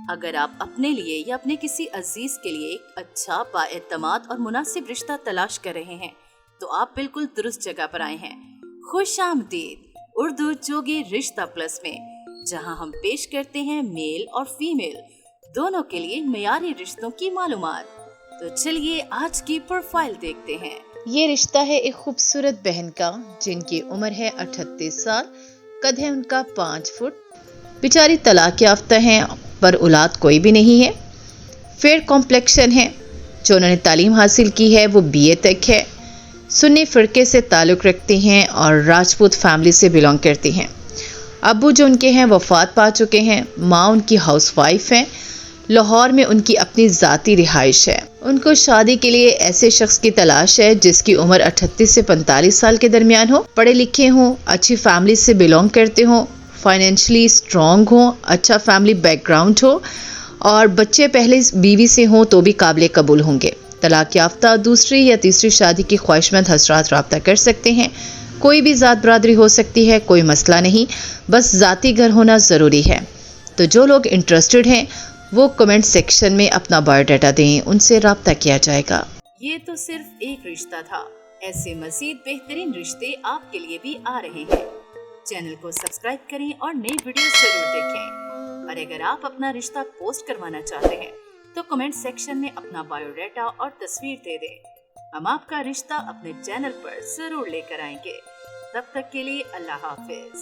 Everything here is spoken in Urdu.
اگر آپ اپنے لیے یا اپنے کسی عزیز کے لیے ایک اچھا بااعتماد اور مناسب رشتہ تلاش کر رہے ہیں تو آپ بالکل درست جگہ پر آئے ہیں۔ خوش آمدید اردو جوگی رشتہ پلس میں، جہاں ہم پیش کرتے ہیں میل اور فیمیل دونوں کے لیے معیاری رشتوں کی معلومات۔ تو چلیے آج کی پروفائل دیکھتے ہیں۔ یہ رشتہ ہے ایک خوبصورت بہن کا، جن کی عمر ہے 38 سال، قد ہے ان کا 5 فٹ، بیچاری طلاق یافتہ ہیں پر اولاد کوئی بھی نہیں ہے، فیئر کمپلیکشن ہے، جو انہوں نے تعلیم حاصل کی ہے وہ BA تک ہے، سنی فرقے سے تعلق رکھتے ہیں اور راجپوت فیملی سے بلانگ کرتی ہیں۔ ابو جو ان کے ہیں وفات پا چکے ہیں، ماں ان کی ہاؤس وائف ہیں، لاہور میں ان کی اپنی ذاتی رہائش ہے۔ ان کو شادی کے لیے ایسے شخص کی تلاش ہے جس کی عمر 38 سے 45 سال کے درمیان ہو، پڑھے لکھے ہوں، اچھی فیملی سے بلانگ کرتے ہوں، فائنینشلی اسٹرانگ ہوں، اچھا فیملی بیک گراؤنڈ ہو اور بچے پہلے بیوی سے ہوں تو بھی قابل قبول ہوں گے۔ طلاق یافتہ دوسری یا تیسری شادی کی خواہشمند حضرات رابطہ کر سکتے ہیں۔ کوئی بھی ذات برادری ہو سکتی ہے، کوئی مسئلہ نہیں، بس ذاتی گھر ہونا ضروری ہے۔ تو جو لوگ انٹرسٹڈ ہیں وہ کمنٹ سیکشن میں اپنا بایو ڈاٹا دیں، ان سے رابطہ کیا جائے گا۔ یہ تو صرف ایک رشتہ تھا، ایسے مزید بہترین رشتے آپ کے لیے بھی آ رہے ہیں۔ چینل کو سبسکرائب کریں اور نئی ویڈیو ضرور دیکھیں۔ اور اگر آپ اپنا رشتہ پوسٹ کروانا چاہتے ہیں تو کمنٹ سیکشن میں اپنا بایو ڈاٹا اور تصویر دے دیں۔ ہم آپ کا رشتہ اپنے چینل پر ضرور لے کر آئیں گے۔ تب تک کے لیے اللہ حافظ۔